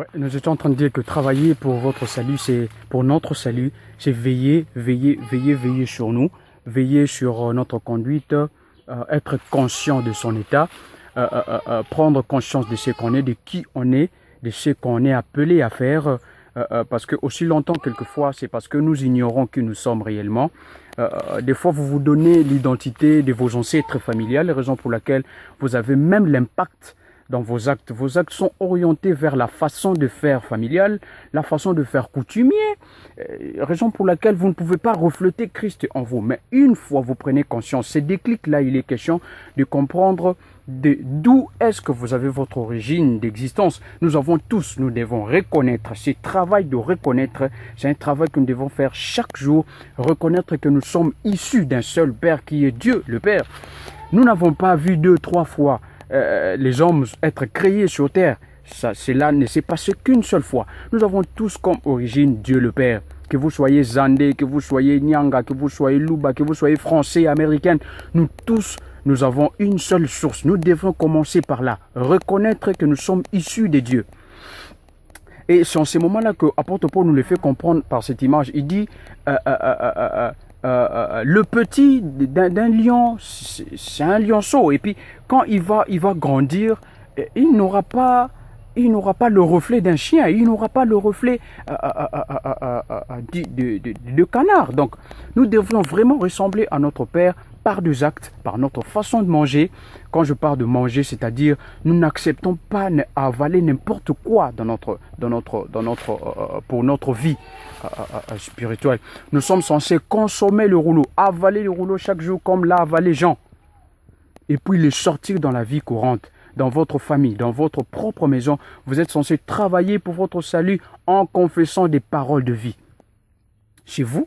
Ouais, nous étions en train de dire que travailler pour votre salut, c'est pour notre salut, c'est veiller sur nous, veiller sur notre conduite, être conscient de son état, prendre conscience de ce qu'on est, de qui on est, de ce qu'on est appelé à faire, parce que aussi longtemps, quelquefois, c'est parce que nous ignorons qui nous sommes réellement. Des fois, vous vous donnez l'identité de vos ancêtres familiales, raison pour laquelle vous avez même l'impact dans vos actes. Vos actes sont orientés vers la façon de faire familiale, la façon de faire coutumier, raison pour laquelle vous ne pouvez pas refléter Christ en vous. Mais une fois vous prenez conscience, ce déclic-là, il est question de comprendre d'où est-ce que vous avez votre origine d'existence. Nous avons tous, nous devons reconnaître, ce travail de reconnaître, c'est un travail que nous devons faire chaque jour, reconnaître que nous sommes issus d'un seul Père qui est Dieu, le Père. Nous n'avons pas vu 2, 3 fois les hommes être créés sur terre. Cela ne s'est passé qu'une seule fois. Nous avons tous comme origine Dieu le Père. Que vous soyez Zandé, que vous soyez Nyanga, que vous soyez Luba, que vous soyez Français, Américain, nous tous, nous avons une seule source. Nous devons commencer par là. Reconnaître que nous sommes issus de Dieu. Et c'est en ces moments-là que l'apôtre Paul nous le fait comprendre par cette image. Il dit le petit d'un lion, c'est un lionceau. Et puis, quand il va grandir, il n'aura pas le reflet d'un chien, il n'aura pas le reflet de canard. Donc, nous devons vraiment ressembler à notre Père par des actes, par notre façon de manger. Quand je parle de manger, c'est-à-dire nous n'acceptons pas d'avaler n'importe quoi pour notre vie spirituelle. Nous sommes censés consommer le rouleau, avaler le rouleau chaque jour comme l'a avalé Jean. Et puis le sortir dans la vie courante. Dans votre famille, dans votre propre maison, vous êtes censé travailler pour votre salut en confessant des paroles de vie. Chez vous,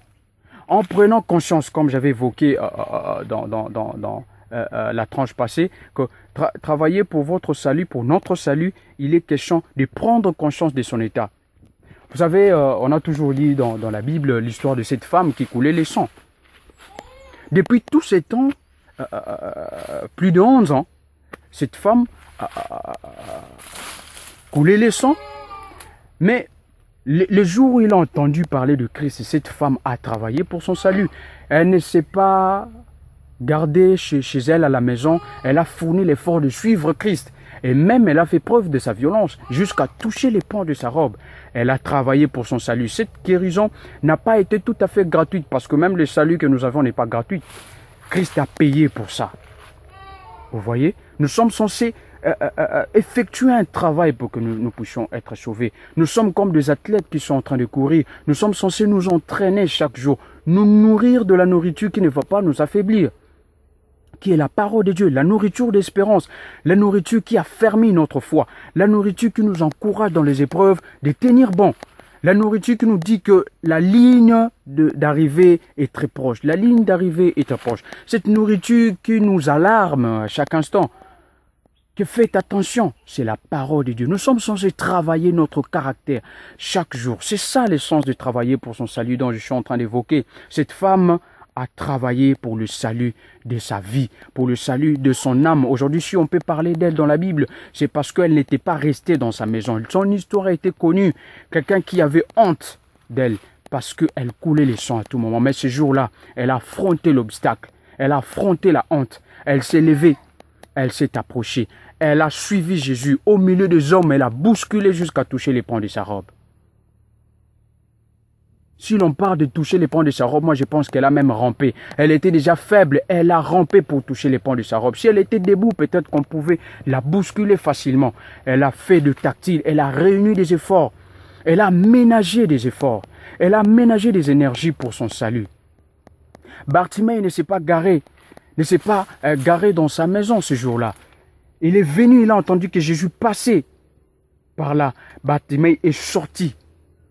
en prenant conscience, comme j'avais évoqué dans la tranche passée, que travailler pour votre salut, pour notre salut, il est question de prendre conscience de son état. Vous savez, on a toujours lu dans la Bible l'histoire de cette femme qui coulait les sangs. Depuis tous ces temps, plus de 11 ans, cette femme a coulé les sangs, mais le jour où il a entendu parler de Christ, cette femme a travaillé pour son salut. Elle ne s'est pas gardée chez elle à la maison, elle a fourni l'effort de suivre Christ. Et même elle a fait preuve de sa violence jusqu'à toucher les pans de sa robe. Elle a travaillé pour son salut. Cette guérison n'a pas été tout à fait gratuite parce que même le salut que nous avons n'est pas gratuit. Christ a payé pour ça. Vous voyez, nous sommes censés effectuer un travail pour que nous puissions être sauvés. Nous sommes comme des athlètes qui sont en train de courir. Nous sommes censés nous entraîner chaque jour, nous nourrir de la nourriture qui ne va pas nous affaiblir, qui est la parole de Dieu, la nourriture d'espérance, la nourriture qui affermit notre foi, la nourriture qui nous encourage dans les épreuves de tenir bon. La nourriture qui nous dit que la ligne d'arrivée est très proche. La ligne d'arrivée est très proche. Cette nourriture qui nous alarme à chaque instant. Que faites attention, c'est la parole de Dieu. Nous sommes censés travailler notre caractère chaque jour. C'est ça l'essence de travailler pour son salut dont je suis en train d'évoquer. Cette femme a travaillé pour le salut de sa vie, pour le salut de son âme. Aujourd'hui, si on peut parler d'elle dans la Bible, c'est parce qu'elle n'était pas restée dans sa maison. Son histoire a été connue. Quelqu'un qui avait honte d'elle parce qu'elle coulait les sangs à tout moment. Mais ce jour-là, elle a affronté l'obstacle. Elle a affronté la honte. Elle s'est levée. Elle s'est approchée. Elle a suivi Jésus au milieu des hommes. Elle a bousculé jusqu'à toucher les pans de sa robe. Si l'on parle de toucher les pans de sa robe, moi je pense qu'elle a même rampé. Elle était déjà faible, elle a rampé pour toucher les pans de sa robe. Si elle était debout, peut-être qu'on pouvait la bousculer facilement. Elle a fait de tactile, elle a réuni des efforts. Elle a ménagé des efforts. Elle a ménagé des énergies pour son salut. Bartimée ne s'est pas garé dans sa maison ce jour-là. Il est venu, il a entendu que Jésus passait par là. Bartimée est sorti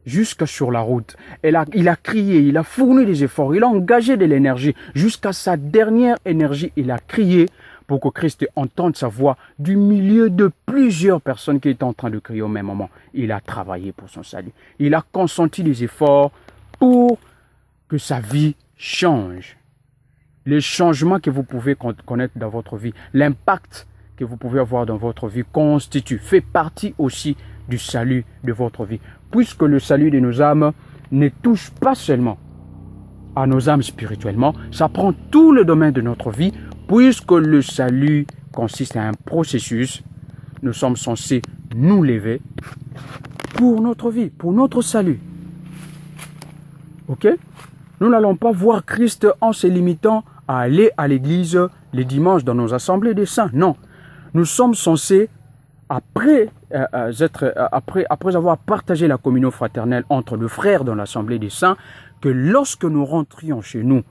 jusqu'à sur la route. Il a crié, il a fourni des efforts, il a engagé de l'énergie. Jusqu'à sa dernière énergie, il a crié pour que Christ entende sa voix du milieu de plusieurs personnes qui étaient en train de crier au même moment. Il a travaillé pour son salut. Il a consenti des efforts pour que sa vie change. Les changements que vous pouvez connaître dans votre vie, l'impact que vous pouvez avoir dans votre vie fait partie aussi du salut de votre vie. Puisque le salut de nos âmes ne touche pas seulement à nos âmes spirituellement, ça prend tout le domaine de notre vie, puisque le salut consiste à un processus. Nous sommes censés nous lever pour notre vie, pour notre salut. Ok? Nous n'allons pas voir Christ en se limitant à aller à l'église les dimanches dans nos assemblées des saints. Non. Nous sommes censés, après avoir partagé la communion fraternelle entre le frère dans l'assemblée des saints, que lorsque nous rentrions chez nous,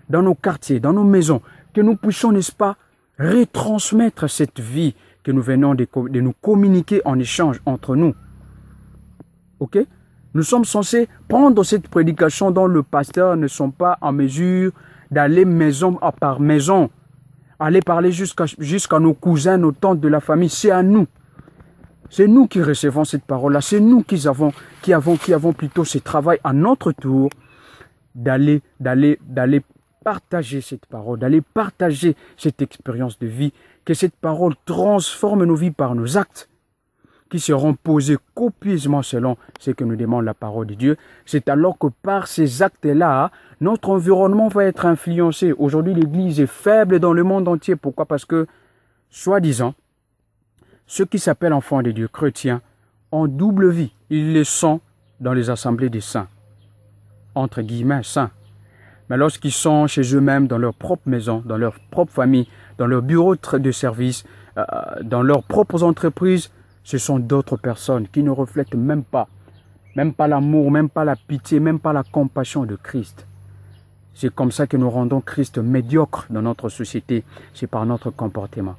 dans nos quartiers, dans nos maisons, que nous puissions, n'est-ce pas, retransmettre cette vie que nous venons de nous communiquer en échange entre nous. Ok? Nous sommes censés prendre cette prédication dont le pasteur ne sont pas en mesure d'aller maison par maison, aller parler jusqu'à nos cousins, nos tantes de la famille. C'est à nous. C'est nous qui recevons cette parole-là. C'est nous qui avons plutôt ce travail à notre tour d'aller partager cette parole, d'aller partager cette expérience de vie, que cette parole transforme nos vies par nos actes, qui seront posés copieusement selon ce que nous demande la parole de Dieu. C'est alors que par ces actes-là, notre environnement va être influencé. Aujourd'hui, l'Église est faible dans le monde entier. Pourquoi? Parce que, soi-disant, ceux qui s'appellent enfants de Dieu, chrétiens, ont double vie. Ils le sont dans les assemblées des saints, entre guillemets saints. Mais lorsqu'ils sont chez eux-mêmes, dans leur propre maison, dans leur propre famille, dans leur bureau de service, dans leurs propres entreprises, ce sont d'autres personnes qui ne reflètent même pas l'amour, même pas la pitié, même pas la compassion de Christ. C'est comme ça que nous rendons Christ médiocre dans notre société, c'est par notre comportement.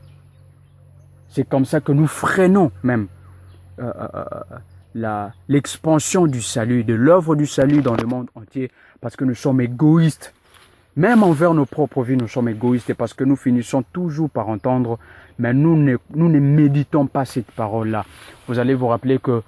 C'est comme ça que nous freinons même l'expansion du salut, de l'œuvre du salut dans le monde entier, parce que nous sommes égoïstes. Même envers nos propres vies, nous sommes égoïstes, et parce que nous finissons toujours par entendre, mais nous ne méditons pas cette parole-là. Vous allez vous rappeler que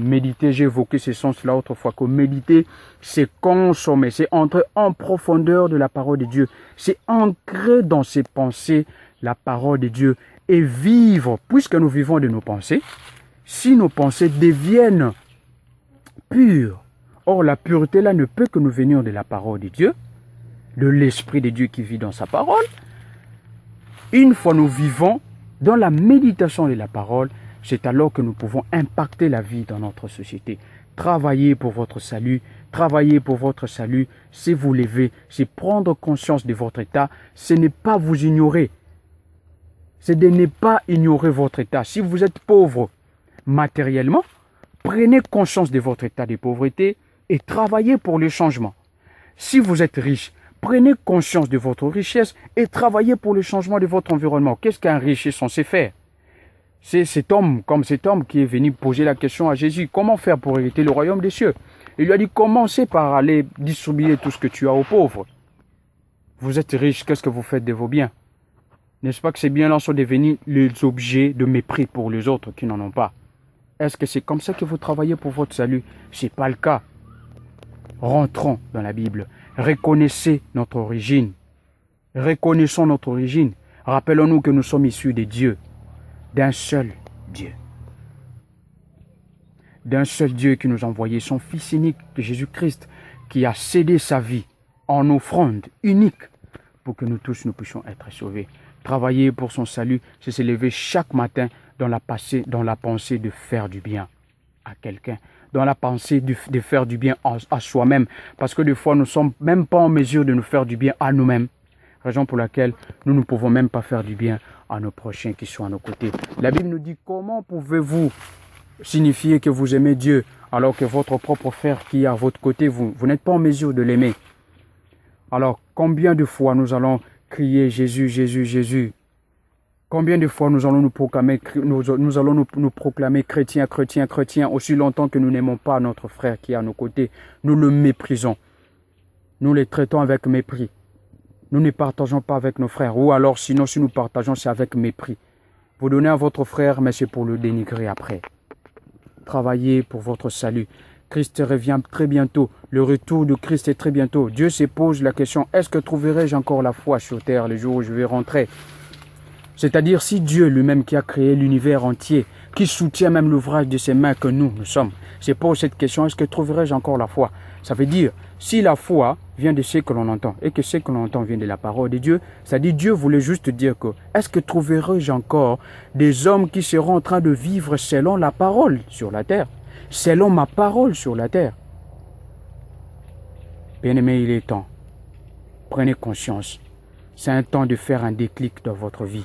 méditer, j'ai évoqué ce sens-là autrefois, que méditer, c'est consommer, c'est entrer en profondeur de la parole de Dieu, c'est ancrer dans ses pensées la parole de Dieu, et vivre, puisque nous vivons de nos pensées, si nos pensées deviennent pures. Or, la pureté là ne peut que nous venir de la parole de Dieu, de l'Esprit de Dieu qui vit dans sa parole. Une fois nous vivons dans la méditation de la parole, c'est alors que nous pouvons impacter la vie dans notre société. Travaillez pour votre salut, c'est vous lever, c'est prendre conscience de votre état, ce n'est pas vous ignorer, c'est de ne pas ignorer votre état. Si vous êtes pauvre matériellement, prenez conscience de votre état de pauvreté et travaillez pour le changement. Si vous êtes riche, prenez conscience de votre richesse et travaillez pour le changement de votre environnement. Qu'est-ce qu'un riche est censé faire? C'est cet homme qui est venu poser la question à Jésus. Comment faire pour hériter le royaume des cieux? Il lui a dit, commencez par aller distribuer tout ce que tu as aux pauvres. Vous êtes riche, qu'est-ce que vous faites de vos biens? N'est-ce pas que ces biens-là sont devenus les objets de mépris pour les autres qui n'en ont pas? Est-ce que c'est comme ça que vous travaillez pour votre salut? Ce n'est pas le cas. Rentrons dans la Bible. Reconnaissez notre origine. Reconnaissons notre origine. Rappelons-nous que nous sommes issus de Dieu. D'un seul Dieu. D'un seul Dieu qui nous a envoyé son Fils unique, Jésus-Christ, qui a cédé sa vie en offrande unique pour que nous tous nous puissions être sauvés. Travailler pour son salut, c'est se lever chaque matin dans la pensée de faire du bien à quelqu'un, dans la pensée de faire du bien à soi-même, parce que des fois nous ne sommes même pas en mesure de nous faire du bien à nous-mêmes, raison pour laquelle nous ne pouvons même pas faire du bien à nos prochains qui sont à nos côtés. La Bible nous dit, comment pouvez-vous signifier que vous aimez Dieu alors que votre propre frère qui est à votre côté, vous n'êtes pas en mesure de l'aimer? Alors combien de fois nous allons crier Jésus, Jésus, Jésus? Combien de fois nous allons nous proclamer chrétiens, chrétiens, chrétiens, aussi longtemps que nous n'aimons pas notre frère qui est à nos côtés, nous le méprisons. Nous les traitons avec mépris. Nous ne partageons pas avec nos frères. Ou alors, sinon, si nous partageons, c'est avec mépris. Vous donnez à votre frère, mais c'est pour le dénigrer après. Travaillez pour votre salut. Christ revient très bientôt. Le retour de Christ est très bientôt. Dieu se pose la question, est-ce que trouverai-je encore la foi sur terre le jour où je vais rentrer? C'est-à-dire si Dieu lui-même qui a créé l'univers entier, qui soutient même l'ouvrage de ses mains que nous sommes, je pose cette question, est-ce que trouverai-je encore la foi? Ça veut dire, si la foi vient de ce que l'on entend, et que ce que l'on entend vient de la parole de Dieu, c'est-à-dire Dieu voulait juste dire que, est-ce que trouverai-je encore des hommes qui seront en train de vivre selon la parole sur la terre, selon ma parole sur la terre? Bien-aimé, il est temps. Prenez conscience. C'est un temps de faire un déclic dans votre vie.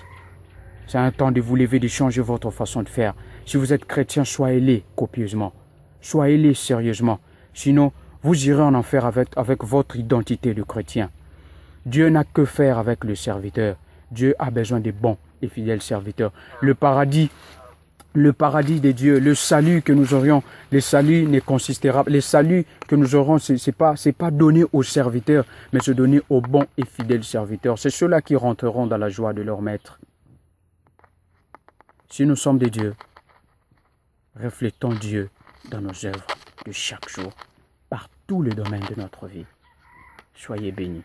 C'est un temps de vous lever, de changer votre façon de faire. Si vous êtes chrétien, soyez-les copieusement. Soyez-les sérieusement. Sinon, vous irez en enfer avec votre identité de chrétien. Dieu n'a que faire avec le serviteur. Dieu a besoin de bons et fidèles serviteurs. Le paradis de Dieu, le salut que nous aurions, le salut n'est consistera, le salut que nous aurons, c'est pas donné aux serviteurs, mais c'est donné aux bons et fidèles serviteurs. C'est ceux-là qui rentreront dans la joie de leur maître. Si nous sommes des dieux, reflétons Dieu dans nos œuvres de chaque jour, par tous les domaines de notre vie. Soyez bénis.